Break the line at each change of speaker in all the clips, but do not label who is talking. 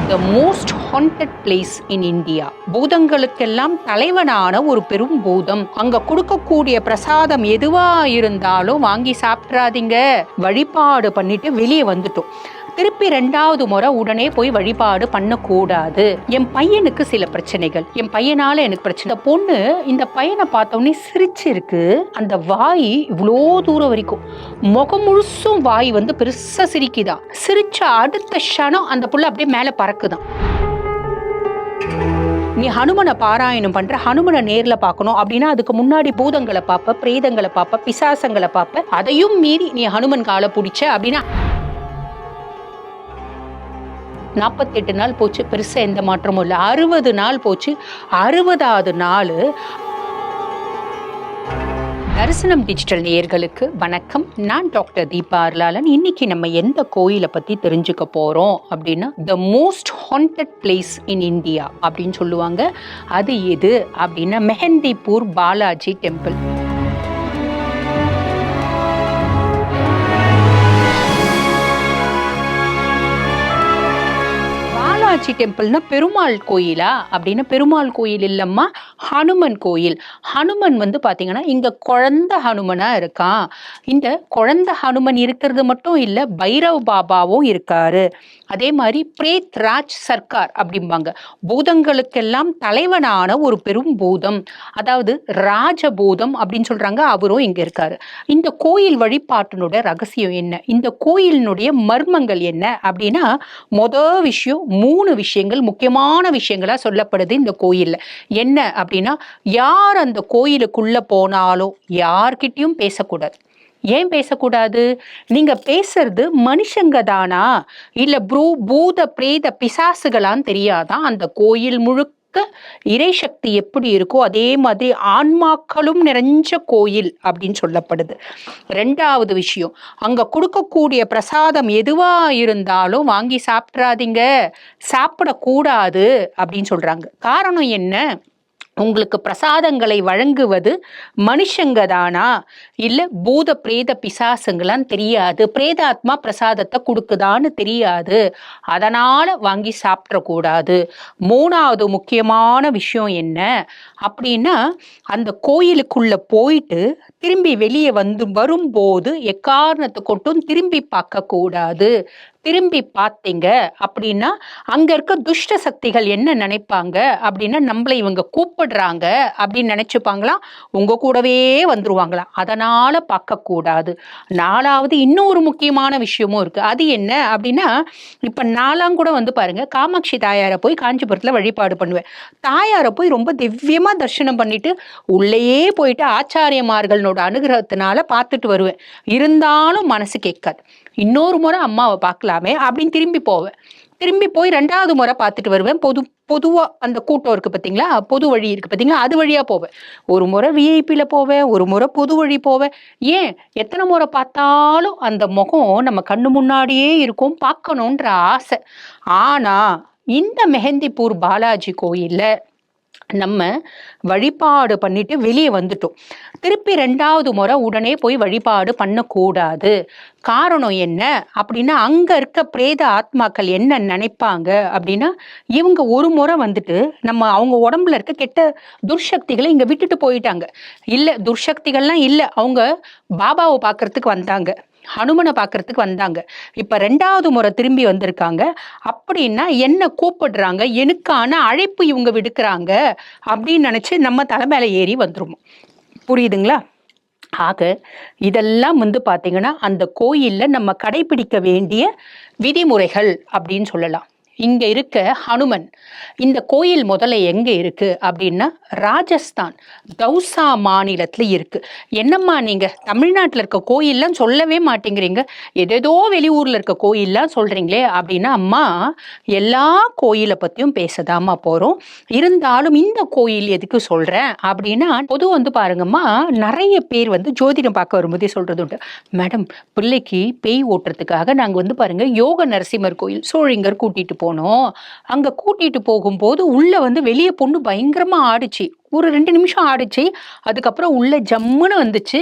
The most haunted place in India. பூதங்களுக்கெல்லாம் தலைவனான ஒரு பெரும் பூதம். அங்க கொடுக்கக்கூடிய பிரசாதம் எதுவா இருந்தாலும் வாங்கி சாப்பிட்றாதீங்க, வழிபாடு பண்ணிட்டு வெளியே வந்துட்டோம். திருப்பி 2வது முறை உடனே போய் வழிபாடு பண்ணக்கூடாது. என் பையனுக்கு சில பிரச்சனைகள், என் பையனால எனக்கு பிரச்சனை. பொண்ணு இந்த பையனை பார்த்தோன்னே சிரிச்சிருக்கு. அந்த வாய் இவ்வளோ தூரம் வரைக்கும், முகம் முழுசும் வாய் வந்து பெருசா சிரிக்குதான். சிரிச்ச அடுத்த க்ஷணம் அந்த புள்ள அப்படியே மேல பறக்குதான். நீ ஹனுமனை பாராயணம் பண்ற, ஹனுமனை நேர்ல பார்க்கணும் அப்படின்னா அதுக்கு முன்னாடி பூதங்களை பார்ப்ப, பிரேதங்களை பார்ப்ப, பிசாசங்களை பார்ப்ப. அதையும் மீறி நீ ஹனுமன் காலை பிடிச்ச அப்படின்னா 48 நாள் போச்சு, பெருசா எந்த மாற்றமும் இல்லை. 60 நாள் போச்சு. 60வது நாள். தரிசனம் டிஜிட்டல் நேயர்களுக்கு வணக்கம். நான் டாக்டர் தீபா அருளாளன். இன்னைக்கு நம்ம எந்த கோயிலை பத்தி தெரிஞ்சுக்க போறோம் அப்படின்னா, த most haunted place in India அப்படின்னு சொல்லுவாங்க. அது எது அப்படின்னா மெஹந்திபூர் பாலாஜி டெம்பிள். பாலாஜி டெம்பிள்னா பெருமாள் கோயிலா அப்படின்னா, பெருமாள் கோயில் இல்லம்மா, ஹனுமன் கோயில். ஹனுமன் வந்து பாத்தீங்கன்னா இங்க குழந்தை ஹனுமனா இருக்கான். இந்த குழந்தை ஹனுமன் இருக்கிறது மட்டும் இல்ல, பைரவ் பாபாவும் இருக்காரு. அதே மாதிரி பிரேத் ராஜ் சர்க்கார் அப்படிம்பாங்க, பூதங்களுக்கெல்லாம் தலைவனான ஒரு பெரும் பூதம், அதாவது ராஜபூதம் அப்படின்னு சொல்றாங்க, அவரும் இங்க இருக்காரு. இந்த கோயில் வழிபாட்டினுடைய ரகசியம் என்ன, இந்த கோயிலினுடைய மர்மங்கள் என்ன அப்படின்னா, விஷயம் 3 விஷயங்கள் முக்கியமான விஷயங்களா சொல்லப்படுது இந்த கோயில்ல. என்ன அப்படின்னா, யார் அந்த கோயிலுக்குள்ள போனாலும் யார்கிட்டயும் பேசக்கூடாது. ஏன் பேசக்கூடாது? நீங்க பேசுறது மனுஷங்க தானா இல்ல பூத பிரேத பிசாசுகளான்னு தெரியாதான். அந்த கோயில் முழுக்க இறை சக்தி எப்படி இருக்கோ அதே மாதிரி ஆன்மாக்களும் நிறைஞ்ச கோயில் அப்படின்னு சொல்லப்படுது. 2வது விஷயம், அங்க கொடுக்கக்கூடிய பிரசாதம் எதுவா இருந்தாலும் வாங்கி சாப்பிட்றாதீங்க, சாப்பிடக்கூடாது அப்படின்னு சொல்றாங்க. காரணம் என்ன? உங்களுக்கு பிரசாதங்களை வழங்குவது மனுஷங்க தானா இல்ல பூத பிரேத பிசாசுங்களான்னு தெரியாது. பிரேதாத்மா பிரசாதத்தை கொடுக்குதான்னு தெரியாது. அதனால வாங்கி சாப்பிடக்கூடாது. 3வது முக்கியமான விஷயம் என்ன அப்படின்னா, அந்த கோயிலுக்குள்ள போயிட்டு திரும்பி வெளியே வரும்போது எக்காரணத்தை கொண்டும் திரும்பி பார்க்க கூடாது. திரும்பி பார்த்தீங்க அப்படின்னா அங்க இருக்க துஷ்ட சக்திகள் என்ன நினைப்பாங்க அப்படின்னா, நம்மளை இவங்க கூப்பிடுறாங்க அப்படின்னு நினைச்சுப்பாங்களாம், உங்க கூடவே வந்துருவாங்களாம். அதனால பார்க்க கூடாது. 4வது இன்னொரு முக்கியமான விஷயமும் இருக்கு. அது என்ன அப்படின்னா, இப்ப நாலாம் கூட வந்து பாருங்க, காமாட்சி தாயாரை போய் காஞ்சிபுரத்துல வழிபாடு பண்ணுவேன். தாயாரை போய் ரொம்ப திவ்யமா தரிசனம் பண்ணிட்டு உள்ளேயே போயிட்டு ஆச்சாரியமார்களோட அனுகிரகத்தினால பார்த்துட்டு வருவேன். இருந்தாலும் மனசு கேட்காது. இன்னொரு முறை அம்மாவை பார்க்கலாமே அப்படின்னு திரும்பி போவேன். திரும்பி போய் 2வது முறை பார்த்துட்டு வருவேன். பொதுவா அந்த கூட்டம் இருக்கு பார்த்தீங்களா, பொது வழி இருக்கு பார்த்தீங்களா, அது வழியா போவேன். ஒரு முறை விஐபியில போவேன், ஒரு முறை பொது வழி போவேன். ஏன் எத்தனை முறை பார்த்தாலும் அந்த முகம் நம்ம கண்ணு முன்னாடியே இருக்கும், பார்க்கணுன்ற ஆசை. ஆனா இந்த மெஹந்திபூர் பாலாஜி கோயில்ல நம்ம வழிபாடு பண்ணிட்டு வெளியே வந்துட்டோம். திருப்பி 2வது முறை உடனே போய் வழிபாடு பண்ணக்கூடாது. காரணம் என்ன அப்படின்னா, அங்க இருக்க பிரேத ஆத்மாக்கள் என்ன நினைப்பாங்க அப்படின்னா, இவங்க ஒரு முறை வந்துட்டு அவங்க உடம்புல இருக்க கெட்ட துர்சக்திகளை இங்க விட்டுட்டு போயிட்டாங்க. இல்ல துர்சக்திகள்லாம் இல்ல, அவங்க பாபாவை பார்க்கறதுக்கு வந்தாங்க, ஹனுமனை பார்க்கறதுக்கு வந்தாங்க. இப்ப 2வது முறை திரும்பி வந்திருக்காங்க அப்படின்னா என்ன கூப்பிடுறாங்க, எனக்கான அழைப்பு இவங்க விடுக்கிறாங்க அப்படின்னு நினைச்சு நம்ம தலை மேல ஏறி வந்துருவோம். புரியுதுங்களா? ஆக இதெல்லாம் வந்து பாத்தீங்கன்னா அந்த கோயில்ல நம்ம கடைபிடிக்க வேண்டிய விதிமுறைகள் அப்படின்னு சொல்லலாம். இங்க இருக்க ஹனுமன், இந்த கோயில் முதல்ல எங்க இருக்கு அப்படின்னா ராஜஸ்தான் தௌசா மாநிலத்துல இருக்கு. என்னம்மா நீங்க தமிழ்நாட்டுல இருக்க கோயில்லாம் சொல்லவே மாட்டேங்கிறீங்க, ஏதேதோ வெளியூர்ல இருக்க கோயில்லாம் சொல்றீங்களே அப்படின்னா, அம்மா எல்லா கோயிலை பத்தியும் பேசதாமா போறோம். இருந்தாலும் இந்த கோயில் எதுக்கு சொல்றேன் அப்படின்னா, பொதுவாக வந்து பாருங்கம்மா, நிறைய பேர் வந்து ஜோதிடம் பார்க்க வரும்போதே சொல்றது உண்டு, மேடம் பிள்ளைக்கு பேய் ஓட்டுறதுக்காக நாங்க வந்து பாருங்க யோக நரசிம்மர் கோயில் சோழிங்கர் கூட்டிட்டு போனோம். அங்க கூட்டிட்டு போகும்போது உள்ள வந்து வெளியே பொண்ணு பயங்கரமா ஆடுச்சு. ஒரு 2 நிமிஷம் ஆடுச்சு. அதுக்கப்புறம் உள்ள ஜம்முன்னு வந்துச்சு.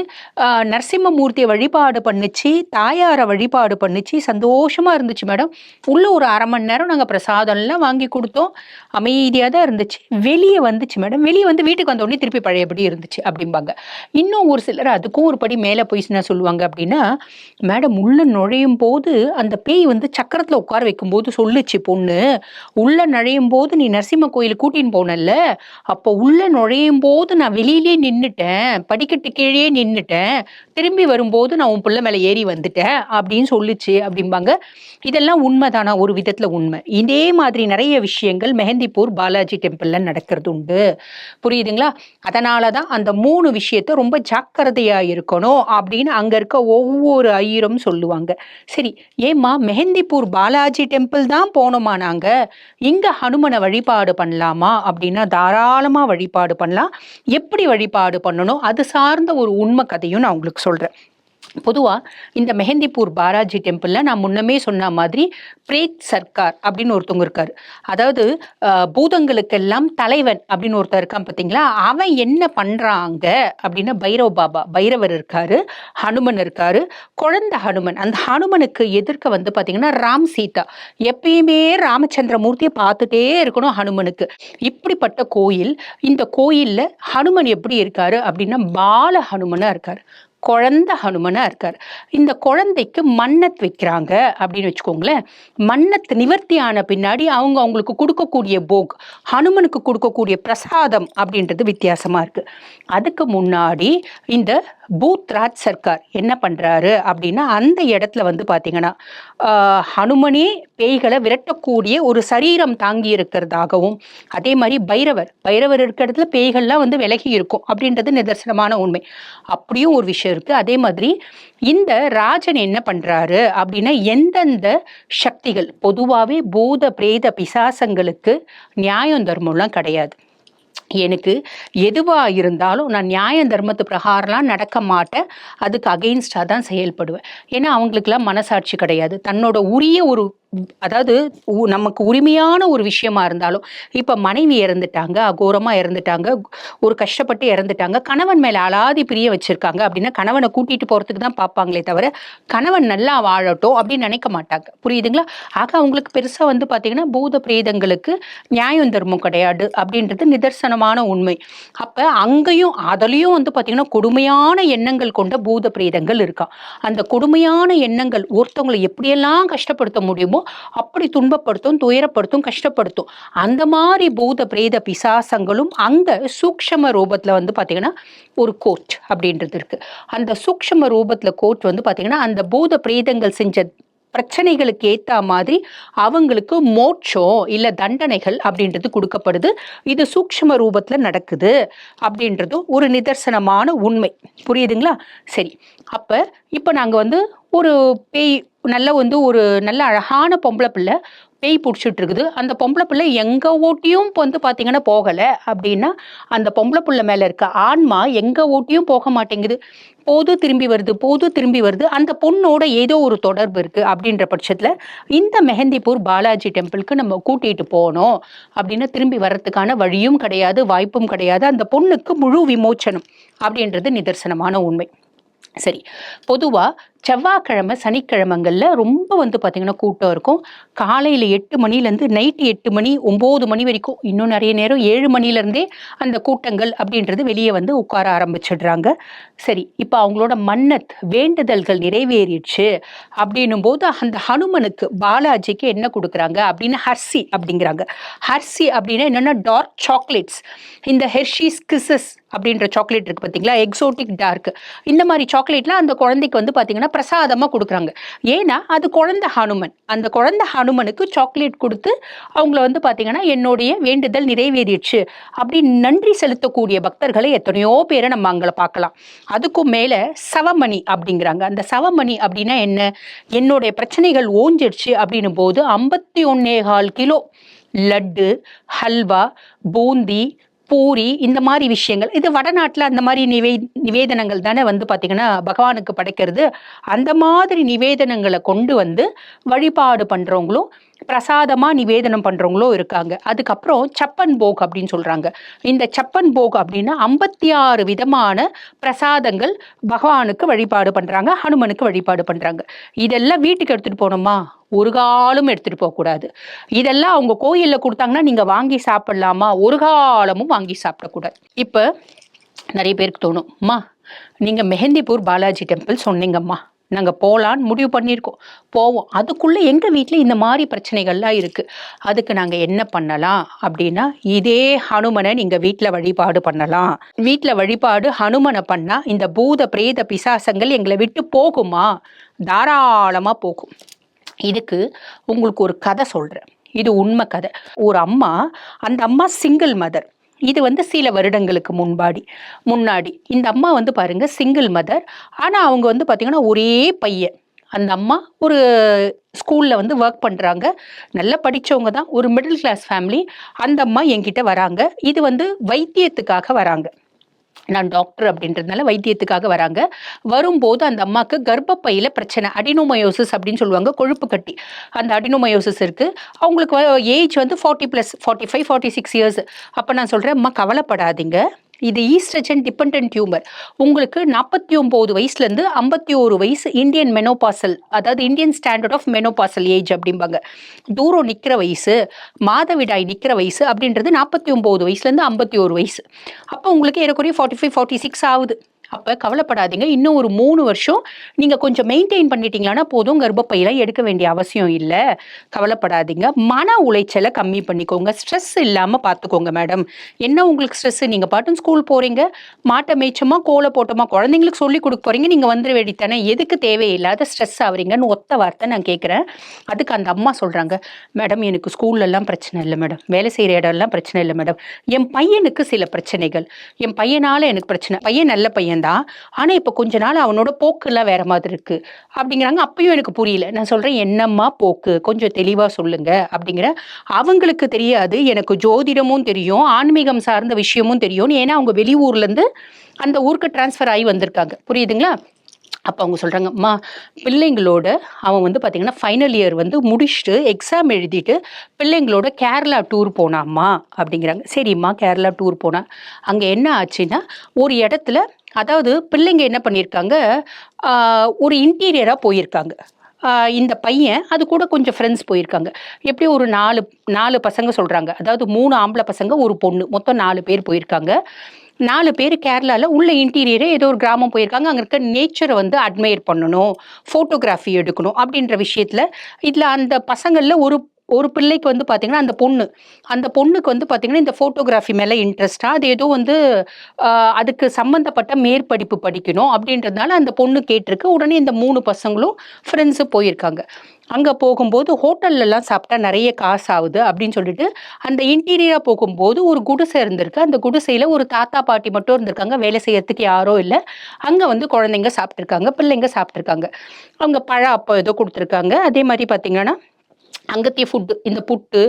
நரசிம்மமூர்த்திய வழிபாடு பண்ணுச்சு, தாயார வழிபாடு பண்ணுச்சு. சந்தோஷமா இருந்துச்சு மேடம். உள்ள ஒரு 1/2 மணி நேரம் நாங்க பிரசாதம்லாம் வாங்கி குடுத்தோம். அமைதியா தான் இருந்துச்சு. வெளிய வந்துச்சு மேடம். வெளிய வந்து வீட்டுக்கு வந்த உடனே திருப்பி பழையபடி இருந்துச்சு அப்டிம்பாங்க. இன்னும் ஒரு சிலர் அதுக்கும் ஒரு படி மேல போய் என்ன சொல்லுவாங்க அப்டின்னா, மேடம் உள்ள நுழையும்போது அந்த பேய் வந்து சக்கரத்துல உட்கார வைக்கும்போது சொல்லுச்சு பொண்ணு, "உள்ள நுழையும்போது நீ நரசிம்ம கோயிலுக்கு கூட்டின்னு போனல்ல, அப்போ உள்ள நுழையும்போது நான் வெளியிலேயே நின்னுட்டேன். படிக்கட்டு கீழயே நின்னுட்டேன். திரும்பி வரும்போது நான் உன் புள்ள மேல ஏறி வந்துட்டேன்" அப்படின்னு சொல்லுச்சு அப்படிம்பாங்க. இதெல்லாம் உண்மைதானா? ஒரு விதத்துல உண்மை. இதே மாதிரி நிறைய விஷயங்கள் மெஹந்திப்பூர் பாலாஜி டெம்பிள்ல நடக்கிறது உண்டு. புரியுதுங்களா? அதனாலதான் அந்த 3 விஷயத்த ரொம்ப ஜாக்கிரதையா இருக்கணும் அப்படின்னு அங்க இருக்க ஒவ்வொரு ஐயரும் சொல்லுவாங்க. சரி, ஏம்மா மெஹந்திப்பூர் பாலாஜி டெம்பிள் தான் போனோமா நாங்க? இங்க ஹனுமனை வழிபாடு பண்ணலாமா அப்படின்னா தாராளமா வழிபாடு பண்ணலாம். எப்படி வழிபாடு பண்ணணும் அது சார்ந்த ஒரு உண்மை கதையும் நான் உங்களுக்கு சொல்றேன். பொதுவா இந்த மெஹந்திப்பூர் பாலாஜி டெம்பிள்ல நான் முன்னமே சொன்ன மாதிரி பிரேத் சர்க்கார் அப்படின்னு ஒருத்தவங்க இருக்காரு. அதாவது பூதங்களுக்கெல்லாம் தலைவன் அப்படின்னு ஒருத்தர் இருக்கான் பார்த்தீங்களா? அவன் என்ன பண்றாங்க அப்படின்னா பைரவ பாபா, பைரவர் இருக்காரு, ஹனுமன் இருக்காரு, குழந்தை ஹனுமன். அந்த ஹனுமனுக்கு எதிர்க்க வந்து பார்த்தீங்கன்னா ராம் சீதா. எப்பயுமே ராமச்சந்திரமூர்த்தியை பார்த்துட்டே இருக்கணும் ஹனுமனுக்கு. இப்படிப்பட்ட கோயில். இந்த கோயில்ல ஹனுமன் எப்படி இருக்காரு அப்படின்னா பால ஹனுமனா இருக்காரு, குழந்தை ஹனுமனா இருக்காரு. இந்த குழந்தைக்கு மன்னத் வைக்கிறாங்க அப்படின்னு வச்சுக்கோங்களேன். மன்னத் நிவர்த்தி ஆன பின்னாடி அவங்களுக்கு கொடுக்கக்கூடிய போக், ஹனுமனுக்கு கொடுக்கக்கூடிய பிரசாதம் அப்படின்றது வித்தியாசமா இருக்கு. அதுக்கு முன்னாடி இந்த பூத்ராஜ் சர்க்கார் என்ன பண்றாரு அப்படின்னா அந்த இடத்துல வந்து பாத்தீங்கன்னா ஹனுமனே பேய்களை விரட்டக்கூடிய ஒரு சரீரம் தாங்கி இருக்கிறதாகவும், அதே மாதிரி பைரவர் இருக்கிற இடத்துல பேய்கள்லாம் வந்து விலகி இருக்கும் அப்படின்றது நிதர்சனமான உண்மை. அப்படியும் ஒரு விஷயம் இருக்கு. அதே மாதிரி இந்த ராஜன் என்ன பண்றாரு அப்படின்னா எந்தெந்த சக்திகள், பொதுவாகவே பூத பிரேத பிசாசங்களுக்கு நியாயம் தர்மம்லாம் கிடையாது. எனக்கு எதுவா இருந்தாலும் நான் நியாய தர்மத்து பிரகாரம்லாம் நடக்க மாட்டேன். அதுக்கு அகெயின்ஸ்டா தான் செயல்படுவேன். ஏன்னா அவங்களுக்குலாம் மனசாட்சி கிடையாது. தன்னோட உரிய ஒரு அதாவது நமக்கு உரிமையான ஒரு விஷயமா இருந்தாலும், இப்ப மனைவி இறந்துட்டாங்க, அகோரமா இறந்துட்டாங்க, ஒரு கஷ்டப்பட்டு இறந்துட்டாங்க, கணவன் மேல அலாதி பிரிய வச்சிருக்காங்க அப்படின்னா கணவனை கூட்டிட்டு போறதுக்கு தான் பார்ப்பாங்களே தவிர கணவன் நல்லா வாழட்டும் அப்படின்னு நினைக்க மாட்டாங்க. புரியுதுங்களா? ஆக அவங்களுக்கு பெருசா வந்து பாத்தீங்கன்னா பூத பிரேதங்களுக்கு நியாயம் தர்மம் கிடையாது அப்படின்றது நிதர்சனமான உண்மை. அப்ப அங்கேயும் அதுலயும் வந்து பாத்தீங்கன்னா கொடுமையான எண்ணங்கள் கொண்ட பூத பிரேதங்கள் இருக்கா. அந்த கொடுமையான எண்ணங்கள் ஒருத்தவங்களை எப்படியெல்லாம் கஷ்டப்படுத்த முடியுமோ அப்படி துன்பப்படுத்தும், துயரப்படுத்தும், கஷ்டப்படுத்தும். அந்த மாதிரி பூத பிரேத பிசாசங்களும் அங்க சூக்ஷ்ம ரூபத்துல வந்து பாத்தீங்கன்னா ஒரு கோர்ட் அப்படின்றது இருக்கு. அந்த சூக்ஷ்ம ரூபத்துல கோர்ட் வந்து பாத்தீங்கன்னா அந்த பூத பிரேதங்கள் செஞ்ச பிரச்சனைகளுக்கு ஏத்த மாதிரி அவங்களுக்கு மோட்சம் இல்ல தண்டனைகள் அப்படின்றது கொடுக்கப்படுது. இது சூக்ஷ்ம ரூபத்துல நடக்குது அப்படின்றது ஒரு நிதர்சனமான உண்மை. புரியுதுங்களா? சரி, அப்ப இப்ப நாங்க வந்து ஒரு பேய் ஒரு நல்ல அழகான பொம்பளை பிள்ளை பேய் பிடிச்சிட்டு இருக்குது. அந்த பொம்பளை பிள்ளை எங்க ஓட்டியும் வந்து பாத்தீங்கன்னா போகல அப்படின்னா அந்த பொம்பளை பிள்ளை மேல இருக்க ஆன்மா எங்க ஓட்டியும் போக மாட்டேங்குது. போது திரும்பி வருது, போது திரும்பி வருது. அந்த பொண்ணோட ஏதோ ஒரு தொடர்பு இருக்கு அப்படின்ற பட்சத்துல இந்த மெஹந்திப்பூர் பாலாஜி டெம்பிளுக்கு நம்ம கூட்டிட்டு போனோம் அப்படின்னா திரும்பி வர்றதுக்கான வழியும் கிடையாது, வாய்ப்பும் கிடையாது. அந்த பொண்ணுக்கு முழு விமோச்சனம் அப்படின்றது நிதர்சனமான உண்மை. சரி, பொதுவா செவ்வாய்க்கிழமை சனிக்கிழமைங்கள்ல ரொம்ப வந்து பாத்தீங்கன்னா கூட்டம் இருக்கும். காலையில 8 மணிலேருந்து நைட்டு 8 மணி 9 மணி வரைக்கும், இன்னும் நிறைய நேரம் 7 மணிலேருந்தே அந்த கூட்டங்கள் அப்படின்றது வெளியே வந்து உட்கார ஆரம்பிச்சிடுறாங்க. சரி, இப்ப அவங்களோட மன்னத் வேண்டுதல்கள் நிறைவேறிடுச்சு அப்படின்னும் போது அந்த ஹனுமனுக்கு பாலாஜிக்கு என்ன கொடுக்குறாங்க அப்படின்னு ஹர்சி அப்படிங்கிறாங்க. ஹர்சி அப்படின்னா என்னன்னா டார்க் சாக்லேட்ஸ். இந்த ஹெர்ஷீஸ் கிசஸ் அப்படின்ற சாக்லேட் இருக்கு பார்த்தீங்களா, எக்ஸோட்டிக் டார்க். இந்த மாதிரி சாக்லேட்லாம் அந்த குழந்தைக்கு வந்து பார்த்தீங்கன்னா பிரசாதமா கொடுக்குறாங்க. ஏன்னா அது குழந்தை ஹனுமன். அந்த குழந்தை ஹனுமனுக்கு சாக்லேட் கொடுத்து அவங்கள வந்து பார்த்தீங்கன்னா என்னுடைய வேண்டுதல் நிறைவேறிடுச்சு அப்படின்னு நன்றி செலுத்தக்கூடிய பக்தர்களை எத்தனையோ பேரை நம்ம அங்கே பார்க்கலாம். அதுக்கும் மேல சவமணி அப்படிங்கிறாங்க. அந்த சவமணி அப்படின்னா என்ன? என்னுடைய பிரச்சனைகள் ஓஞ்சிடுச்சு அப்படின்னும் போது 51.25 கிலோ லட்டு, ஹல்வா, பூந்தி, பூரி, இந்த மாதிரி விஷயங்கள், இது வடநாட்டில் அந்த மாதிரி நிவேதனங்கள் தானே வந்து பார்த்தீங்கன்னா பகவானுக்கு படைக்கிறது. அந்த மாதிரி நிவேதனங்களை கொண்டு வந்து வழிபாடு பண்றவங்களும் பிரசாதமா நிவேதனம் பண்றவங்களும் இருக்காங்க. அதுக்கப்புறம் சப்பன் போக் அப்படின்னு சொல்றாங்க. இந்த சப்பன் போக் அப்படின்னா 56 விதமான பிரசாதங்கள் பகவானுக்கு வழிபாடு பண்றாங்க, ஹனுமனுக்கு வழிபாடு பண்றாங்க. இதெல்லாம் வீட்டுக்கு எடுத்துட்டு போனோமா, ஒரு காலமும் எடுத்துட்டு போக கூடாது. இதெல்லாம் அவங்க கோயில்ல கொடுத்தாங்கன்னா நீங்க வாங்கி சாப்பிடலாமா, ஒரு காலமும் வாங்கி சாப்பிடக்கூடாது. இப்ப நிறைய பேருக்கு தோணும், அம்மா நீங்க மெஹந்திபூர் பாலாஜி டெம்பிள் சொன்னீங்கம்மா, நாங்க போலான்னு முடிவு பண்ணியிருக்கோம், போவோம். அதுக்குள்ள எங்க வீட்டில் இந்த மாதிரி பிரச்சனைகள்லாம் இருக்கு, அதுக்கு நாங்க என்ன பண்ணலாம் அப்படின்னா, இதே ஹனுமனை நீங்க வீட்டில் வழிபாடு பண்ணலாம். வீட்டில் வழிபாடு ஹனுமனை பண்ணா இந்த பூத பிரேத பிசாசங்கள் எங்களை விட்டு போகுமா? தாராளமா போகும். இதுக்கு உங்களுக்கு ஒரு கதை சொல்றேன். இது உண்மை கதை. ஒரு அம்மா, அந்த அம்மா சிங்கிள் மதர். இது சில வருடங்களுக்கு முன்னாடி இந்த அம்மா பாருங்க சிங்கிள் மதர். ஆனா அவங்க பாத்தீங்கன்னா ஒரே பையன். அந்த அம்மா ஒரு ஸ்கூல்ல ஒர்க் பண்றாங்க, நல்லா படிச்சவங்க தான், ஒரு மிடில் கிளாஸ் ஃபேமிலி. அந்த அம்மா என்கிட்ட வராங்க. இது வைத்தியத்துக்காக வராங்க. நான் டாக்டர் அப்படின்றதுனால வைத்தியத்துக்காக வராங்க. வரும்போது அந்த அம்மாவுக்கு கர்ப்பப்பையில பிரச்சனை, அடினோமயோசிஸ் அப்படின்னு சொல்லுவாங்க, கொழுப்பு கட்டி. அந்த அடினோமயோசிஸ் இருக்கு. அவங்களுக்கு ஏஜ் 40+, 45, 46 இயர்ஸ். அப்ப நான் சொல்றேன், அம்மா கவலைப்படாதீங்க, இது ஈஸ்ட்ரஜன் டிபெண்டன்ட் டியூமர். உங்களுக்கு 49 வயசுலேருந்து 51 வயசு இந்தியன் மெனோபாசல், அதாவது Indian standard of menopausal age அப்படிம்பாங்க. தூரம் நிற்கிற வயசு, மாதவிடாய் நிற்கிற வயசு அப்படின்றது 49 வயசுலேருந்து 51 வயசு. அப்போ உங்களுக்கு ஏறக்குறைய 45, 46 ஆகுது. அப்போ கவலைப்படாதீங்க, இன்னும் ஒரு 3 வருஷம் நீங்கள் கொஞ்சம் மெயின்டைன் பண்ணிட்டீங்கன்னா போதும், கர்ப்பப்பையில எடுக்க வேண்டிய அவசியம் இல்லை, கவலைப்படாதீங்க. மன உளைச்சலை கம்மி பண்ணிக்கோங்க, ஸ்ட்ரெஸ் இல்லாமல் பார்த்துக்கோங்க மேடம். என்ன உங்களுக்கு ஸ்ட்ரெஸ்? நீங்கள் பாட்டும் ஸ்கூல் போகிறீங்க, மாட்டை மேய்ச்சமா கோலை போட்டோமா, குழந்தைங்களுக்கு சொல்லி கொடுக்க போகிறீங்க, நீங்கள் வந்துட வேண்டித்தானே, எதுக்கு தேவையில்லாத ஸ்ட்ரெஸ் ஆகுறீங்கன்னு ஒத்த வார்த்தை நான் கேட்குறேன். அதுக்கு அந்த அம்மா சொல்கிறாங்க, மேடம் எனக்கு ஸ்கூல்லலாம் பிரச்சனை இல்லை மேடம், வேலை செய்கிற இடம்லாம் பிரச்சனை இல்லை மேடம், என் பையனுக்கு சில பிரச்சனைகள், என் பையனால் எனக்கு பிரச்சனை. பையன் நல்ல பையன் தான், ஆனா இப்ப கொஞ்ச நாள் அவனோட போக்குலாம் வேற மாதிரி இருக்கு அப்படிங்கிறாங்க. அப்பயும் எனக்கு புரியல. நான் சொல்றேன், என்னம்மா போக்கு, கொஞ்சம் தெளிவா சொல்லுங்க அப்படிங்கிற. அவங்களுக்கு தெரியாது, எனக்கு ஜோதிடமும் தெரியும், ஆன்மீகம் சார்ந்த விஷயமும் தெரியும். ஏன்னா அவங்க வெளியூர்ல இருந்து அந்த ஊருக்கு டிரான்ஸ்ஃபர் ஆகி வந்திருக்காங்க, புரியுதுங்களா? அப்போ அவங்க சொல்கிறாங்க, அம்மா பிள்ளைங்களோட அவன் பார்த்தீங்கன்னா ஃபைனல் இயர் முடிச்சுட்டு எக்ஸாம் எழுதிட்டு பிள்ளைங்களோட கேரளா டூர் போனாம்மா அப்படிங்கிறாங்க. சரிம்மா, கேரளா டூர் போனா அங்கே என்ன ஆச்சுன்னா, ஒரு இடத்துல, அதாவது பிள்ளைங்க என்ன பண்ணியிருக்காங்க, ஒரு இன்டீரியராக போயிருக்காங்க. இந்த பையன் அது கூட கொஞ்சம் ஃப்ரெண்ட்ஸ் போயிருக்காங்க. எப்படியும் ஒரு 4 பசங்க சொல்கிறாங்க, அதாவது 3 ஆம்பளை பசங்க, ஒரு பொண்ணு, மொத்தம் 4 பேர் போயிருக்காங்க. 4 பேர் கேரளாவில் உள்ள இன்டீரியரே ஏதோ ஒரு கிராமம் போயிருக்காங்க. அங்கே இருக்க நேச்சரை அட்மையர் பண்ணணும், ஃபோட்டோகிராஃபி எடுக்கணும் அப்படின்ற விஷயத்தில். இதில் அந்த பசங்களில் ஒரு பிள்ளைக்கு பார்த்தீங்கன்னா அந்த பொண்ணுக்கு பார்த்தீங்கன்னா இந்த ஃபோட்டோகிராஃபி மேலே இன்ட்ரெஸ்டாக, அது ஏதோ அதுக்கு சம்மந்தப்பட்ட மேற்படிப்பு படிக்கணும் அப்படின்றதுனால அந்த பொண்ணு கேட்டிருக்கு. உடனே இந்த 3 பசங்களும் ஃப்ரெண்ட்ஸு போயிருக்காங்க. அங்கே போகும்போது ஹோட்டல்லலாம் சாப்பிட்டா நிறைய காசு ஆகுது அப்படின்னு சொல்லிட்டு அந்த இன்டீரியராக போகும்போது ஒரு குடிசை இருந்திருக்கு. அந்த குடிசையில் ஒரு தாத்தா பாட்டி மட்டும் இருந்திருக்காங்க, வேலை செய்யறதுக்கு யாரும் இல்லை. அங்கே குழந்தைங்க சாப்பிட்ருக்காங்க, பிள்ளைங்க சாப்பிட்ருக்காங்க. அவங்க பழம் அப்போ ஏதோ கொடுத்துருக்காங்க. அதே மாதிரி பார்த்தீங்கன்னா அங்கத்திய ஃபுட்டு, இந்த புட்டு,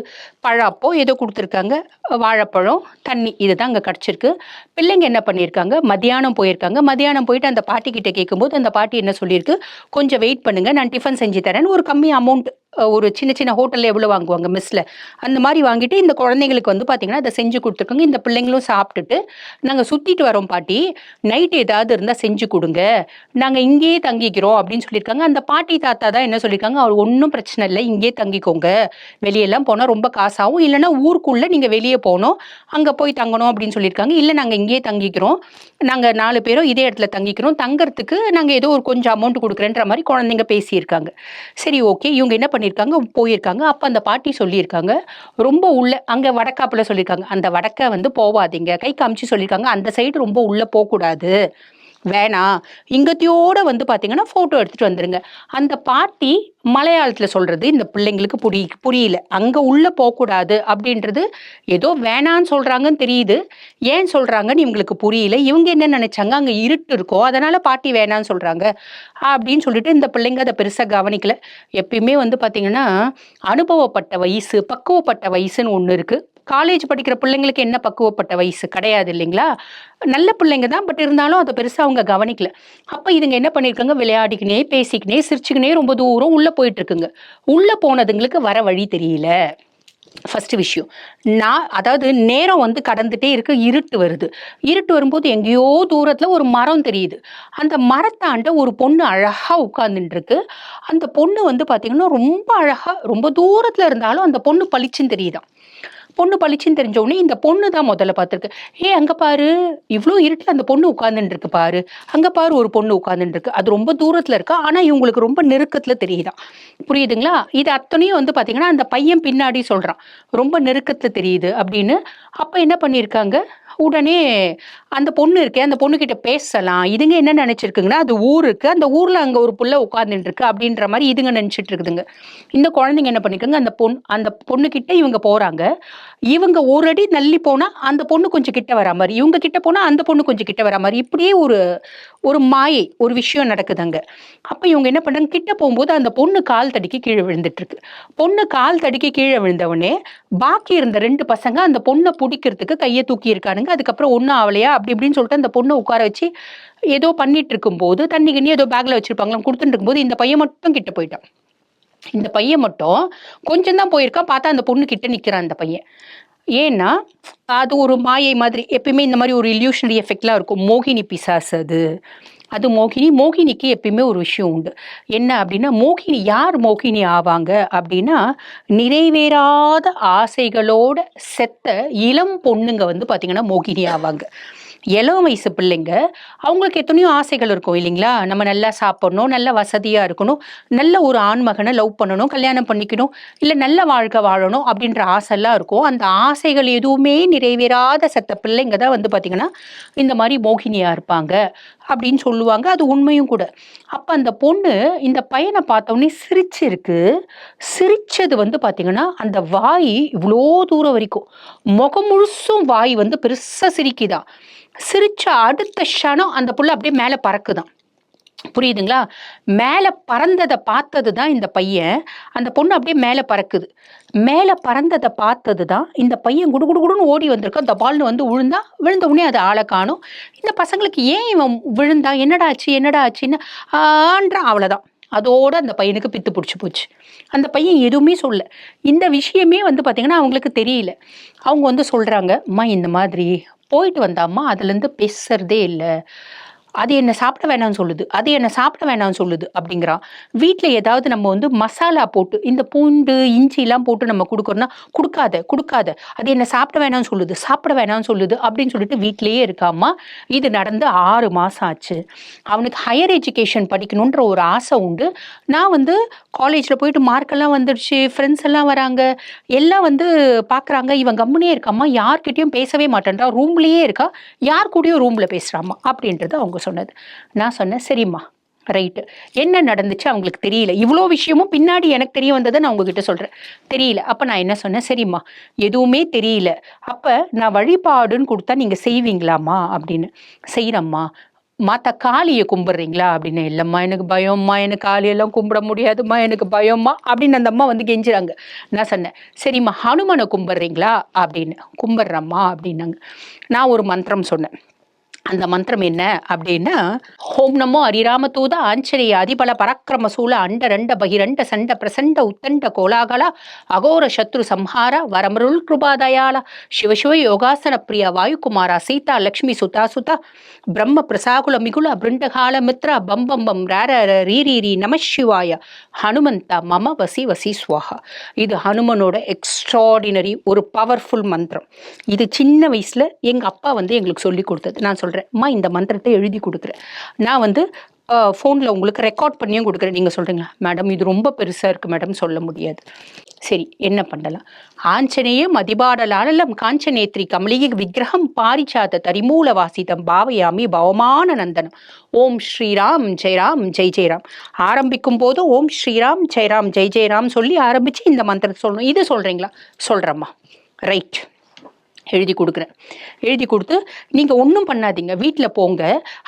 பழப்போ ஏதோ கொடுத்துருக்காங்க, வாழைப்பழம், தண்ணி, இதுதான் அங்கே கிடச்சிருக்கு. பிள்ளைங்க என்ன பண்ணியிருக்காங்க, மதியானம் போயிருக்காங்க. மதியானம் போயிட்டு அந்த பாட்டிக்கிட்ட கேட்கும்போது அந்த பாட்டி என்ன சொல்லியிருக்கு, கொஞ்சம் வெயிட் பண்ணுங்க, நான் டிஃபன் செஞ்சு தரேன்னு ஒரு கம்மி அமௌண்ட், ஒரு சின்ன சின்ன ஹோட்டலில் எவ்வளோ வாங்குவாங்க மெஸ்ஸில், அந்த மாதிரி வாங்கிட்டு இந்த குழந்தைங்களுக்கு பார்த்தீங்கன்னா அதை செஞ்சு கொடுத்துருக்காங்க. இந்த பிள்ளைங்களும் சாப்பிட்டுட்டு, நாங்கள் சுற்றிட்டு வரோம் பாட்டி, நைட் ஏதாவது இருந்தால் செஞ்சு கொடுங்க, நாங்கள் இங்கேயே தங்கிக்கிறோம் அப்படின்னு சொல்லியிருக்காங்க. அந்த பாட்டி தாத்தா தான் என்ன சொல்லியிருக்காங்க, அவர் ஒன்றும் பிரச்சனை இல்லை, இங்கேயே தங்கிக்கோங்க, வெளியெல்லாம் போனால் ரொம்ப காசாகும், இல்லைன்னா ஊருக்குள்ளே நீங்கள் வெளியே போகணும், அங்கே போய் தங்கணும் அப்படின்னு சொல்லியிருக்காங்க. இல்லை நாங்கள் இங்கேயே தங்கிக்கிறோம், நாங்கள் 4 பேரும் இதே இடத்துல தங்கிக்கிறோம், தங்கறதுக்கு நாங்கள் ஏதோ ஒரு கொஞ்சம் அமௌண்ட் கொடுக்குறேன்ற மாதிரி குழந்தைங்க பேசியிருக்காங்க. சரி, ஓகே. இவங்க என்ன பண்ணியிருக்காங்க, போயிருக்காங்க. அப்போ அந்த பாட்டி சொல்லியிருக்காங்க, ரொம்ப உள்ள, அங்கே வடக்காப்புல சொல்லியிருக்காங்க, அந்த வடக்க போவாதீங்க, கை காமிச்சு சொல்லியிருக்காங்க, அந்த சைடு ரொம்ப உள்ள போகக்கூடாது, வேணாம், இங்கத்தியோட பார்த்தீங்கன்னா ஃபோட்டோ எடுத்துகிட்டு வந்துடுங்க. அந்த பாட்டி மலையாளத்தில் சொல்கிறது இந்த பிள்ளைங்களுக்கு புரியல. அங்கே உள்ளே போகக்கூடாது அப்படின்றது ஏதோ வேணான்னு சொல்கிறாங்கன்னு தெரியுது, ஏன் சொல்கிறாங்கன்னு இவங்களுக்கு புரியல. இவங்க என்ன நினச்சாங்க, அங்கே இருட்டு இருக்கோ அதனால் பாட்டி வேணான்னு சொல்கிறாங்க அப்படின்னு சொல்லிட்டு இந்த பிள்ளைங்க அதை பெருசாக கவனிக்கல. எப்பயுமே பார்த்தீங்கன்னா அனுபவப்பட்ட வயசு, பக்குவப்பட்ட வயசுன்னு ஒன்று இருக்குது. காலேஜ் படிக்கிற பிள்ளைங்களுக்கு என்ன பக்குவப்பட்ட வயசு கிடையாது இல்லைங்களா? நல்ல பிள்ளைங்க தான், பட் இருந்தாலும் அதை பெருசா அவங்க கவனிக்கல. அப்ப இதுங்க என்ன பண்ணிருக்காங்க, விளையாடிக்கினே பேசிக்கினே சிரிச்சுக்கினே ரொம்ப தூரம் உள்ள போயிட்டு இருக்குங்க. உள்ள போனதுங்களுக்கு வர வழி தெரியல. ஃபர்ஸ்ட் விஷயம். அதாவது நேரம் வந்து கடந்துட்டே இருக்கு, இருட்டு வருது. இருட்டு வரும்போது எங்கேயோ தூரத்துல ஒரு மரம் தெரியுது. அந்த மரத்தாண்ட ஒரு பொண்ணு அழகா உட்கார்ந்துட்டு இருக்கு. அந்த பொண்ணு வந்து பாத்தீங்கன்னா ரொம்ப அழகா, ரொம்ப தூரத்துல இருந்தாலும் அந்த பொண்ணு பளிச்சுன்னு தெரியுதாம். பொண்ணு பளிச்சுன்னு தெரிஞ்ச உடனே இந்த பொண்ணு தான் முதல்ல பார்த்துருக்கு. அங்க பாரு, இவ்ளோ இருட்டுல அந்த பொண்ணு உட்கார்ந்துட்டு இருக்கு பாரு. அங்க பாரு ஒரு பொண்ணு உட்கார்ந்துட்டு இருக்கு. அது ரொம்ப தூரத்துல இருக்கா. ஆனா இவங்களுக்கு ரொம்ப நெருக்கத்துல தெரியுதாம். புரியுதுங்களா? இது அத்தனையும் வந்து பாத்தீங்கன்னா அந்த பையன் பின்னாடி சொல்றான். ரொம்ப நெருக்கத்துல தெரியுது அப்படின்னு. அப்ப என்ன பண்ணிருக்காங்க, உடனே அந்த பொண்ணு இருக்கே, அந்த பொண்ணுகிட்ட பேசலாம். இதுங்க என்ன நினைச்சிருக்குங்கன்னா, அது ஊர் இருக்கு. அந்த ஊர்ல அங்க ஒரு புள்ள உட்கார்ந்துட்டு இருக்கு அப்படின்ற மாதிரி இதுங்க நினைச்சிட்டு இருக்குதுங்க. இந்த குழந்தைங்க என்ன பண்ணிருக்காங்க, அந்த பொண்ணு கிட்ட இவங்க போறாங்க. இவங்க ஒரு அடி தள்ளி போனா அந்த பொண்ணு கொஞ்சம் கிட்ட வரா மாதிரி, இவங்க கிட்ட போனா அந்த பொண்ணு கொஞ்சம் கிட்ட வரா மாதிரி, இப்படியே ஒரு ஒரு மாயை, ஒரு விஷயம் நடக்குதுங்க. அப்ப இவங்க என்ன பண்றாங்க, கிட்ட போகும்போது அந்த பொண்ணு கால் தடிக்கி கீழே விழுந்துட்டு இருக்கு. பொண்ணு கால் தடிக்கி கீழே விழுந்தவொடனே பாக்கி இருந்த 2 பசங்க அந்த பொண்ணை பிடிக்கிறதுக்கு கையை தூக்கி இருக்கானுங்க. அதுக்கப்புறம் ஒன்னும் ஆவலையா அப்படி இப்படின்னு சொல்லிட்டு அந்த பொண்ணை உட்கார வச்சு ஏதோ பண்ணிட்டு இருக்கும்போது, தண்ணி கிண்ணி ஏதோ பேக்ல வச்சிருப்பாங்களாம், கொடுத்துட்டு இருக்கும்போது இந்த பையன் மட்டும் கிட்ட போயிட்டான். இந்த பையன் மட்டும் கொஞ்சம் தான் போயிருக்கான். பார்த்தா அந்த பொண்ணு கிட்ட நிக்கிறான் அந்த பையன். ஏன்னா அது ஒரு மாயை மாதிரி. எப்பயுமே இந்த மாதிரி ஒரு இல்யூஷனரி எஃபெக்ட்லாம் இருக்கும். மோகினி பிசாசு அது. அது மோகினிக்கு எப்பயுமே ஒரு விஷயம் உண்டு. என்ன அப்படின்னா, யார் மோகினி ஆவாங்க அப்படின்னா, நிறைவேறாத ஆசைகளோட செத்த இளம் பொண்ணுங்க வந்து பாத்தீங்கன்னா மோகினி ஆவாங்க. இளம் வயசு பிள்ளைங்க, அவங்களுக்கு எத்தனையோ ஆசைகள் இருக்கும் இல்லைங்களா? நம்ம நல்லா சாப்பிடணும், நல்ல வசதியா இருக்கணும், நல்ல ஒரு ஆண்மகனை லவ் பண்ணணும், கல்யாணம் பண்ணிக்கணும், இல்ல நல்ல வாழ்க்கை வாழணும் அப்படின்ற ஆசைலாம் இருக்கும். அந்த ஆசைகள் எதுவுமே நிறைவேறாத செத்த பிள்ளைங்க தான் வந்து பாத்தீங்கன்னா இந்த மாதிரி மோகினியா இருப்பாங்க அப்படின்னு சொல்லுவாங்க. அது உண்மையும் கூட. அப்ப அந்த பொண்ணு இந்த பையனை பார்த்தோன்னே சிரிச்சிருக்கு. சிரிச்சது வந்து பாத்தீங்கன்னா அந்த வாய் இவ்வளோ தூரம் வரைக்கும், முகம் முழுசும் வாய் வந்து பெருசா சிரிக்குதான். சிரிச்ச அடுத்த க்ஷணம் அந்த புள்ள அப்படியே மேல பறக்குதான். புரியுதுங்களா? மேல பறந்ததை பார்த்தது தான் இந்த பையன். அந்த பொண்ணு அப்படியே மேல பறக்குது. மேல பறந்ததை பார்த்தது தான் இந்த பையன் குடுகுடுன்னு ஓடி வந்திருக்கான். தபால்னு வந்து விழுந்த உடனே அது ஆளை காணும். இந்த பசங்களுக்கு ஏன் இவன் விழுந்தா, என்னடா ஆச்சு என்னடா ஆச்சுன்னு ஆன்றான். அவ்வளவுதான். அதோட அந்த பையனுக்கு பித்து பிடிச்சி போச்சு. அந்த பையன் எதுவுமே சொல்ல. இந்த விஷயமே வந்து பாத்தீங்கன்னா அவங்களுக்கு தெரியல. அவங்க வந்து சொல்றாங்க, அம்மா இந்த மாதிரி போயிட்டு வந்தாம்மா, அதுல இருந்து பேசுறதே இல்லை. அது என்ன சாப்பிட வேணாம்னு சொல்லுது, அது என்ன சாப்பிட வேணாம்னு சொல்லுது அப்படிங்கிறான். வீட்ல ஏதாவது நம்ம வந்து மசாலா போட்டு, இந்த பூண்டு இஞ்சி எல்லாம் போட்டு நம்ம கொடுக்கறோம்னா, கொடுக்காத அது என்ன சாப்பிட வேணாம்னு சொல்லுது, சாப்பிட வேணாம்னு சொல்லுது அப்படின்னு சொல்லிட்டு வீட்லயே இருக்காமா. இது நடந்து 6 மாசம் ஆச்சு. அவனுக்கு ஹையர் எஜுகேஷன் படிக்கணுன்ற ஒரு ஆசை உண்டு. நான் வந்து காலேஜ்ல போயிட்டு மார்க் எல்லாம் வந்துடுச்சு, ஃப்ரெண்ட்ஸ் எல்லாம் வராங்க, எல்லாம் வந்து பாக்குறாங்க. இவன் கம்முனே இருக்காமா, யார்கிட்டயும் பேசவே மாட்டேன்றா, ரூம்லயே இருக்கா, யார் கூடயும் ரூம்ல பேசுறாமா அப்படின்றது அவங்க சொன்னது. நான் சொன்னேன், சரிம்மா ரைட்டு, என்ன நடந்துச்சு அவங்களுக்கு தெரியல. இவ்வளோ விஷயமும் பின்னாடி எனக்கு தெரிய வந்ததை நான் உங்ககிட்ட சொல்றேன். தெரியல. அப்ப நான் என்ன சொன்னேன், சரிம்மா எதுவுமே தெரியல, அப்ப நான் வழிபாடுன்னு கொடுத்தா நீங்க செய்வீங்களாம்மா அப்படின்னு. செய்யறம்மா. மாத்தா காளியை கும்பிடுறீங்களா அப்படின்னு. இல்லம்மா எனக்கு பயம்மா, எனக்கு காளியெல்லாம் கும்பிட முடியாதும்மா, எனக்கு பயம்மா அப்படின்னு அந்த அம்மா வந்து கெஞ்சுறாங்க. நான் சொன்னேன், சரிம்மா ஹனுமனை கும்பிடுறீங்களா அப்படின்னு. கும்பிடுறம்மா அப்படின்னாங்க. நான் ஒரு மந்திரம் சொன்னேன். அந்த மந்திரம் என்ன அப்படின்னா, ஓம் நமோ ஹரிராம தூத ஆஞ்சநேய அதிபல பராக்கிரம சூல அண்ட ரண்ட பகிரண்ட சண்ட பிரசண்ட உத்தண்ட கோலாகல அகோர சத்ரு சம்ஹார வரமருள் கிருபாதயால சிவசிவ யோகாசன பிரியா வாயுகுமாரா சீதா லக்ஷ்மி சுதா சுதா பிரம்ம பிரசாகுல மிகுல பிருண்டகால மித்ரா பம் பம் பம் ரர ரீரீரி நம சிவாய ஹனுமந்தா மம வசி வசி ஸ்வாஹா. இது ஹனுமனோட எக்ஸ்ட்ராடினரி ஒரு பவர்ஃபுல் மந்திரம். இது சின்ன வயசுல எங்க அப்பா வந்து எங்களுக்கு சொல்லி கொடுத்தது. நான் சொல்றேன், அம்மா இந்த மந்திரத்தை எழுதி கொடுக்குறேன், நான் வந்து ஃபோனில் உங்களுக்கு ரெக்கார்ட் பண்ணியும் கொடுக்குறேன். நீங்கள் சொல்கிறீங்களா மேடம், இது ரொம்ப பெருசாக இருக்குது மேடம், சொல்ல முடியாது. சரி, என்ன பண்ணலாம். ஆஞ்சநேய மதிபாடலாலம் காஞ்சநேத்ரி கமலிக விக்கிரகம் பாரிச்சாத தரிமூல வாசிதம் பாவயாமி பவமான நந்தனம். ஓம் ஸ்ரீராம் ஜெயராம் ஜெய் ஜெயராம். ஆரம்பிக்கும் போது ஓம் ஸ்ரீராம் ஜெயராம் ஜெய் ஜெயராம் சொல்லி ஆரம்பித்து இந்த மந்திரத்தை சொல்லணும். இது சொல்கிறீங்களா? சொல்கிறேம்மா. ரைட். எழுதி கொடுக்குறேன். எழுதி கொடுத்து நீங்கள் ஒன்றும் பண்ணாதீங்க, வீட்டில் போங்க,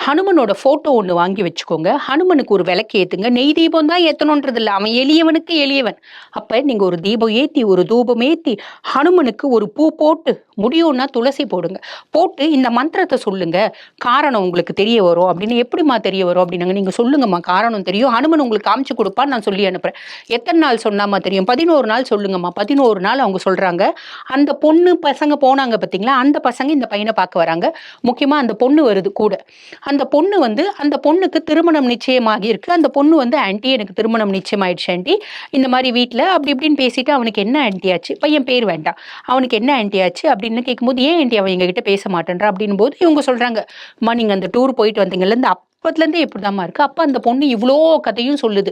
ஹனுமனோட ஃபோட்டோ ஒன்று வாங்கி வச்சுக்கோங்க, ஹனுமனுக்கு ஒரு விளக்கு ஏற்றுங்க. நெய் தீபம் தான் ஏற்றணுன்றது இல்லை, அவன் எளியவனுக்கு எளியவன். அப்போ நீங்கள் ஒரு தீபம் ஏற்றி ஒரு தூபம் ஏற்றி ஹனுமனுக்கு ஒரு பூ போட்டு, முடியும்னா துளசி போடுங்க, போட்டு இந்த மந்திரத்தை சொல்லுங்க, காரணம் உங்களுக்கு தெரிய வரும். அப்படின்னு எப்படிம்மா தெரிய வரும் அப்படின்னாங்க. நீங்கள் சொல்லுங்கம்மா, காரணம் தெரியும், ஹனுமன் உங்களுக்கு காமிச்சு கொடுப்பான்னு நான் சொல்லி அனுப்புகிறேன். எத்தனை நாள் சொன்னாமா தெரியும்? 11 நாள் சொல்லுங்கம்மா. 11 நாள் அவங்க சொல்கிறாங்க. அந்த பொண்ணு பசங்க போனாங்க பார்த்தீங்களா, அந்த பசங்க இந்த பையனை பார்க்க வராங்க. முக்கியமாக அந்த பொண்ணு வருது கூட. அந்த பொண்ணு வந்து அந்த பொண்ணுக்கு திருமணம் நிச்சயமாகி இருக்கு. அந்த பொண்ணு வந்து ஆன்ட்டி எனக்கு திருமணம் நிச்சயமாயிடுச்சு ஆன்ட்டி, இந்த மாதிரி வீட்டில் அப்படி இப்படின்னு பேசிட்டு, அவனுக்கு என்ன ஆன்ட்டி ஆச்சு, பையன் பேர் வேண்டாம், அவனுக்கு என்ன ஆன்ட்டி ஆச்சு அப்படின்னு கேட்கும்போது, ஏன் ஆன்ட்டி அவன் எங்ககிட்ட பேச மாட்டேன்றா அப்படின் போது இவங்க சொல்கிறாங்க, அம்மா நீங்கள் அந்த டூர் போயிட்டு வந்தீங்கல்ல, இந்த அப்பத்துலேருந்தே இப்படிதாம்மா இருக்கு. அப்போ அந்த பொண்ணு இவ்வளோ கதையும் சொல்லுது.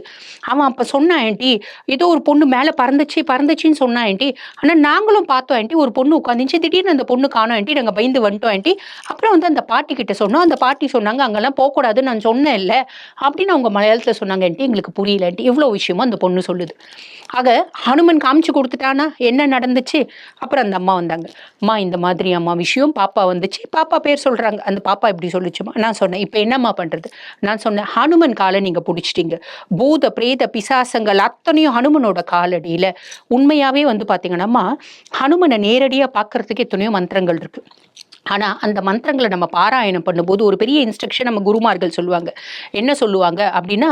அவன் அப்போ சொன்னான் ஆன்ட்டி, ஏதோ ஒரு பொண்ணு மேலே பறந்துச்சின்னு சொன்னான் ஆன்ட்டி, ஆனால் நாங்களும் பார்த்தோம் ஆன்ட்டி, ஒரு பொண்ணு உட்காந்துச்சு, திடீர்னு அந்த பொண்ணு காணோம் ஆன்ட்டி, நாங்கள் பயந்து வந்துட்டோம் ஆன்ட்டி. அப்புறம் வந்து அந்த பாட்டி கிட்ட சொன்னோம், அந்த பாட்டி சொன்னாங்க அங்கெல்லாம் போகக்கூடாதுன்னு நான் சொன்னேன் இல்லை அப்படின்னு அவங்க மலையாளத்தில் சொன்னாங்க ஆன்ட்டி, எங்களுக்கு புரியல ஆன்ட்டி. இவ்வளோ விஷயமும் அந்த பொண்ணு சொல்லுது. ஆக ஹனுமன் காமிச்சு கொடுத்துட்டானா என்ன நடந்துச்சு? அப்புறம் அந்த அம்மா வந்தாங்க, அம்மா இந்த மாதிரி அம்மா விஷயம், பாப்பா வந்துச்சு, பாப்பா பேர் சொல்கிறாங்க, அந்த பாப்பா இப்படி சொல்லிச்சுமா. நான் சொன்னேன், இப்போ என்னம்மா பண்ணுறது? நான் சொன்னேன், ஹனுமன் காலை நீங்கள் பிடிச்சிட்டீங்க, பூத பிரேத பிசாசங்கள் அத்தனையும் ஹனுமனோட காலடியில். உண்மையாகவே வந்து பார்த்தீங்கன்னா ஹனுமனை நேரடியாக பார்க்கறதுக்கு எத்தனையோ மந்திரங்கள் இருக்கு. ஆனால் அந்த மந்திரங்களை நம்ம பாராயணம் பண்ணும்போது ஒரு பெரிய இன்ஸ்ட்ரக்ஷன் நம்ம குருமார்கள் சொல்லுவாங்க. என்ன சொல்லுவாங்க அப்படின்னா,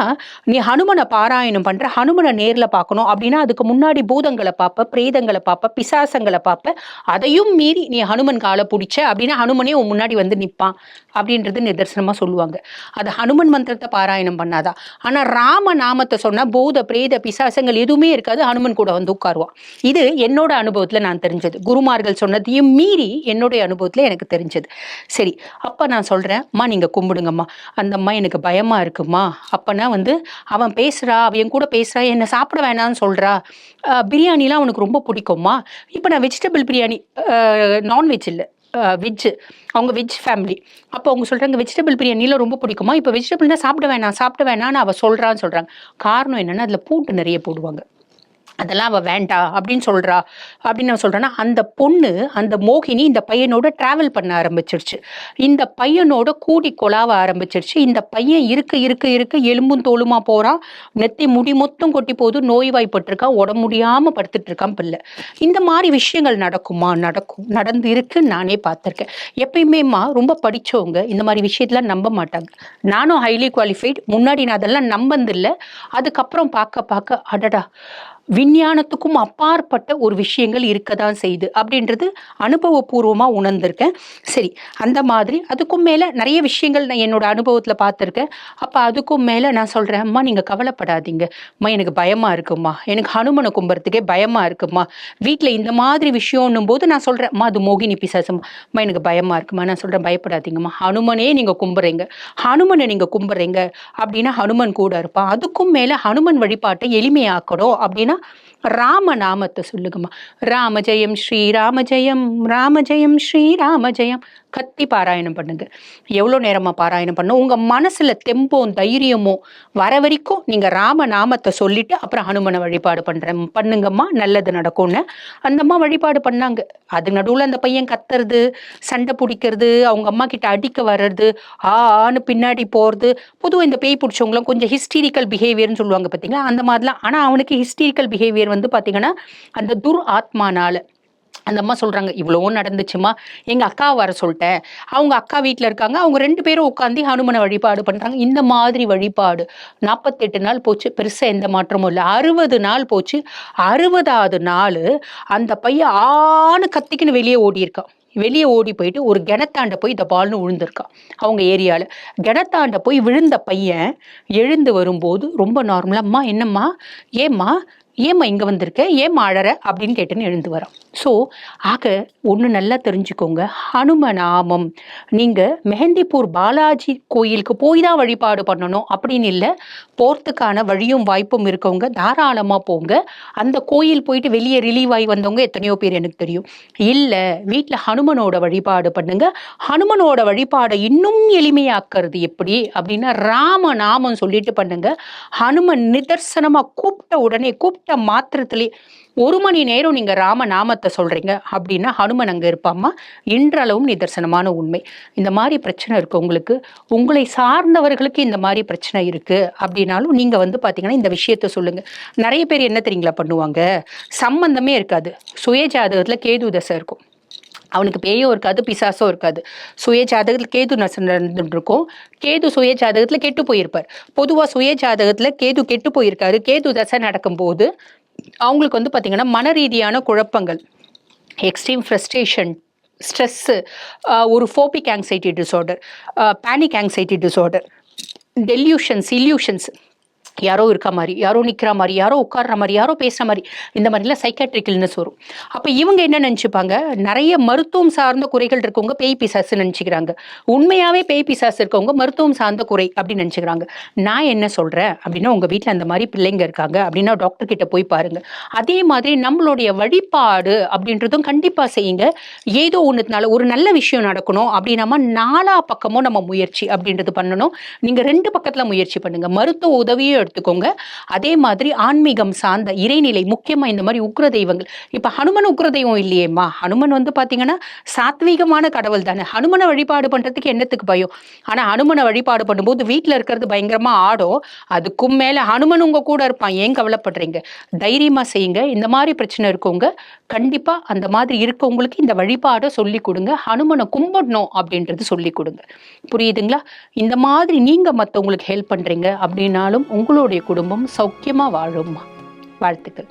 நீ ஹனுமனை பாராயணம் பண்ணுற, ஹனுமனை நேரில் பார்க்கணும் அப்படின்னா அதுக்கு முன்னாடி பூதங்களை பார்ப்ப, பிரேதங்களை பார்ப்ப, பிசாசங்களை பார்ப்ப, அதையும் மீறி நீ ஹனுமன் காலை பிடிச்ச அப்படின்னா ஹனுமனே உன் முன்னாடி வந்து நிற்பான் அப்படின்றது நிதர்சனமாக சொல்லுவாங்க. அது ஹனுமன் மந்திரத்தை பாராயணம் பண்ணாதா. ஆனால் ராம நாமத்தை சொன்னால் பூத பிரேத பிசாசங்கள் எதுவுமே இருக்காது, ஹனுமன் கூட வந்து உட்காருவான். இது என்னோட அனுபவத்தில் நான் தெரிஞ்சது, குருமார்கள் சொன்னதையும் மீறி என்னுடைய அனுபவத்தில் எனக்கு தெரிஞ்சது. சரி, அப்போ நான் சொல்கிறேன், அம்மா நீங்கள் கும்பிடுங்கம்மா. அந்த அம்மா எனக்கு பயமாக இருக்குமா. அப்போனா வந்து அவன் பேசுகிறா, அவன் கூட பேசுகிறா, என்னை சாப்பிட வேணான்னு சொல்கிறா, பிரியாணிலாம் அவனுக்கு ரொம்ப பிடிக்கும்மா. இப்போ நான் வெஜிடபிள் பிரியாணி, நான்வெஜ் இல்லை வெஜ்ஜு, அவங்க வெஜ் ஃபேமிலி. அப்போ அவங்க சொல்கிறாங்க வெஜிடபிள் பிரியாணியில் ரொம்ப பிடிக்குமா, இப்போ வெஜிடபிள்னா சாப்பிட வேணான்னு அவள் சொல்கிறாங்க. காரணம் என்னென்னா அதில் பூண்டு நிறைய போடுவாங்க, அதெல்லாம் அவள் வேண்டாம் அப்படின்னு சொல்கிறா அப்படின்னு நான் சொல்கிறேன்னா, அந்த பொண்ணு அந்த மோகினி இந்த பையனோட ட்ராவல் பண்ண ஆரம்பிச்சிருச்சு, இந்த பையனோட கூடி கொலாவ ஆரம்பிச்சிருச்சு. இந்த பையன் இருக்க எலும்பும் தோலுமா போகிறான், நெத்தி முடி மொத்தம் கொட்டி போகுது, நோய்வாய்ப்பட்டிருக்கான், உடம்பு முடியாமல் படுத்துட்டு இருக்கான் பிள்ளை. இந்த மாதிரி விஷயங்கள் நடந்து இருக்குன்னு நானே பார்த்துருக்கேன். எப்பயுமேம்மா ரொம்ப படித்தவங்க இந்த மாதிரி விஷயத்தெலாம் நம்ப மாட்டாங்க. நானும் ஹைலி குவாலிஃபைட், முன்னாடி நான் அதெல்லாம் நம்பந்தில்லை. அதுக்கப்புறம் பார்க்க அடடா, விஞ்ஞானத்துக்கும் அப்பாற்பட்ட ஒரு விஷயங்கள் இருக்கதான் செய்யுது அப்படின்றது அனுபவபூர்வமாக உணர்ந்திருக்கேன். சரி, அந்த மாதிரி அதுக்கும் மேலே நிறைய விஷயங்கள் நான் என்னோட அனுபவத்தில் பார்த்துருக்கேன். அப்போ அதுக்கும் மேலே நான் சொல்கிறேன், அம்மா நீங்கள் கவலைப்படாதீங்க அம்மா, எனக்கு பயமாக இருக்குமா, எனக்கு ஹனுமனை கும்புறதுக்கே பயமாக இருக்குமா, வீட்டில் இந்த மாதிரி விஷயம்னும் போது நான் சொல்கிறேன், அம்மா அது மோகினி பிசாசம்மா, அம்மா எனக்கு பயமாக இருக்குமா. நான் சொல்கிறேன், பயப்படாதீங்கம்மா, ஹனுமனே நீங்கள் கும்புறீங்க அப்படின்னா ஹனுமன் கூட இருப்பான். அதுக்கும் மேலே ஹனுமன் வழிபாட்டை எளிமையாக்கணும் அப்படின்னா ராம நாமத்தை சொல்லுங்கம்மா. ராம ஜெயம் ஸ்ரீராம ஜெயம், ராம ஜெயம் ஸ்ரீராம ஜெயம் கத்தி பாராயணம் பண்ணுங்க. எவ்வளோ நேரமாக பாராயணம் பண்ணணும், உங்கள் மனசில் தெம்பும் தைரியமும் வர வரைக்கும் நீங்கள் ராம நாமத்தை சொல்லிட்டு அப்புறம் ஹனுமனை வழிபாடு பண்ணுங்கம்மா, நல்லது நடக்கும்னு. அந்த அம்மா வழிபாடு பண்ணாங்க. அது நடுவில் அந்த பையன் கத்துறது, சண்டை பிடிக்கிறது, அவங்க அம்மா கிட்ட அடிக்க வர்றது, ஆன்னு பின்னாடி போகிறது. பொதுவாக இந்த பேய் பிடிச்சவங்களும் கொஞ்சம் ஹிஸ்டீரிக்கல் பிஹேவியர்னு சொல்லுவாங்க பார்த்தீங்களா, அந்த மாதிரிலாம். ஆனால் அவனுக்கு ஹிஸ்டீரிக்கல் பிஹேவியர் வந்து பார்த்தீங்கன்னா அந்த துர் ஆத்மானால. அந்த அம்மா சொல்கிறாங்க, இவ்வளோ நடந்துச்சுமா, எங்கள் அக்காவை வர சொல்லிட்டேன், அவங்க அக்கா வீட்டில் இருக்காங்க, அவங்க 2 பேரும் உட்காந்து ஹனுமனை வழிபாடு பண்ணுறாங்க. இந்த மாதிரி வழிபாடு 48 நாள் போச்சு, பெருசாக எந்த மாற்றமும் இல்லை. 60 நாள் போச்சு. 60வது நாள் அந்த பையன் ஆணு கத்திக்குன்னு வெளியே ஓடி போயிட்டு ஒரு கிணத்தாண்ட போய் இந்த பால்னு விழுந்திருக்கான். அவங்க ஏரியாவில் கிணத்தாண்ட போய் விழுந்த பையன் எழுந்து வரும்போது ரொம்ப நார்மலாக, அம்மா என்னம்மா, ஏம்மா இங்கே வந்திருக்க, ஏம்மா அழற அப்படின்னு கேட்டுன்னு எழுந்து வரோம். ஸோ ஆக ஒன்று நல்லா தெரிஞ்சுக்கோங்க, ஹனுமநாமம் நீங்கள் மெஹந்திப்பூர் பாலாஜி கோயிலுக்கு போய் தான் வழிபாடு பண்ணணும் அப்படின்னு இல்லை, போகிறதுக்கான வழியும் வாய்ப்பும் இருக்கவங்க தாராளமாக போங்க. அந்த கோயில் போயிட்டு வெளியே ரிலீவ் ஆகி வந்தவங்க எத்தனையோ பேர் எனக்கு தெரியும். இல்லை, வீட்டில் ஹனுமனோட வழிபாடு பண்ணுங்க. ஹனுமனோட வழிபாடை இன்னும் எளிமையாக்குறது எப்படி அப்படின்னா ராம நாமம் சொல்லிட்டு பண்ணுங்க. ஹனுமன் நிதர்சனமாக கூப்பிட்ட மாத்திரத்திலே 1 மணி நேரம் நீங்க ராம நாமத்தை சொல்றீங்க அப்படின்னா ஹனுமன் அங்க இருப்பாமா. இன்றளவும் நிதர்சனமான உண்மை. இந்த மாதிரி பிரச்சனை இருக்கு உங்களுக்கு, உங்களை சார்ந்தவர்களுக்கு இந்த மாதிரி பிரச்சனை இருக்கு அப்படின்னாலும் நீங்க வந்து பாத்தீங்கன்னா இந்த விஷயத்த சொல்லுங்க. நிறைய பேர் என்ன தெரியுங்களா பண்ணுவாங்க, சம்பந்தமே இருக்காது, சுய ஜாதகத்துல கேது தசை இருக்கும், அவனுக்கு பேயும் இருக்காது பிசாசும் இருக்காது, சுய ஜாதகத்தில் கேது நடந்துட்டு இருக்கும், கேது சுய ஜாதகத்துல கெட்டு போயிருப்பார். பொதுவா சுய ஜாதகத்துல கேது கெட்டு போயிருக்காரு, கேது தசை நடக்கும் போது அவங்களுக்கு வந்து பாத்தீங்கன்னா மன ரீதியான குழப்பங்கள், எக்ஸ்ட்ரீம் ஃப்ரஸ்ட்ரேஷன், ஸ்ட்ரெஸ்ஸு, ஒரு phobic anxiety disorder, panic anxiety disorder, delusions, illusions, யாரோ இருக்க மாதிரி, யாரோ நிற்கிற மாதிரி, யாரோ உட்கார்ற மாதிரி, யாரோ பேசுகிற மாதிரி, இந்த மாதிரிலாம் சைக்காட்ரிக் இல்னஸ் வரும். அப்போ இவங்க என்ன நினச்சிப்பாங்க, நிறைய மருத்துவம் சார்ந்த குறைகள் இருக்கவங்க பேய் பிசாசு நினச்சிக்கிறாங்க. உண்மையாகவே பேய் பிசாசு இருக்கவங்க மருத்துவம் சார்ந்த குறை அப்படின்னு நினச்சிக்கிறாங்க. நான் என்ன சொல்கிறேன் அப்படின்னா, உங்கள் வீட்டில் அந்த மாதிரி பிள்ளைங்க இருக்காங்க அப்படின்னா டாக்டர் கிட்ட போய் பாருங்க. அதே மாதிரி நம்மளுடைய வழிபாடு அப்படின்றதும் கண்டிப்பாக செய்யுங்க. ஏதோ ஒன்றுனால ஒரு நல்ல விஷயம் நடக்கணும் அப்படின்னா 4 பக்கமும் நம்ம முயற்சி அப்படின்றது பண்ணணும். நீங்கள் 2 பக்கத்தில் முயற்சி பண்ணுங்க. மருத்துவ உதவியும் எடுத்துக்கோங்க. அதே மாதிரி ஆன்மீகம் சார்ந்த இறைநிலை, முக்கியமா இந்த மாதிரி உக்ர தெய்வங்கள். இப்ப ஹனுமன் உக்ர தெய்வம் இல்லையேம்மா, ஹனுமன் வந்து பாத்தீங்கன்னா சாத்வீகமான கடவுள் தானே. ஹனுமனை வழிபாடு பண்றதுக்கு என்னத்துக்கு பயம்? ஆனா ஹனுமனை வழிபாடு பண்ணும்போது வீட்டுல இருக்கிறது பயங்கரமா ஆடும். அதுக்கும் மேல ஹனுமன் உங்க கூட இருப்பான், ஏன் கவலைப்படுறீங்க? தைரியமா செய்யுங்க. இந்த மாதிரி பிரச்சனை இருக்கவங்க கண்டிப்பா அந்த மாதிரி இருக்கவங்களுக்கு இந்த வழிபாடை சொல்லி கொடுங்க. ஹனுமனை கும்பிடணும் அப்படின்றது சொல்லி கொடுங்க. புரியுதுங்களா? இந்த மாதிரி நீங்க மற்றவங்களுக்கு ஹெல்ப் பண்றீங்க அப்படின்னாலும் உங்களுடைய குடும்பம் சௌக்கியமா வாழும். வாழ்த்துக்கள்.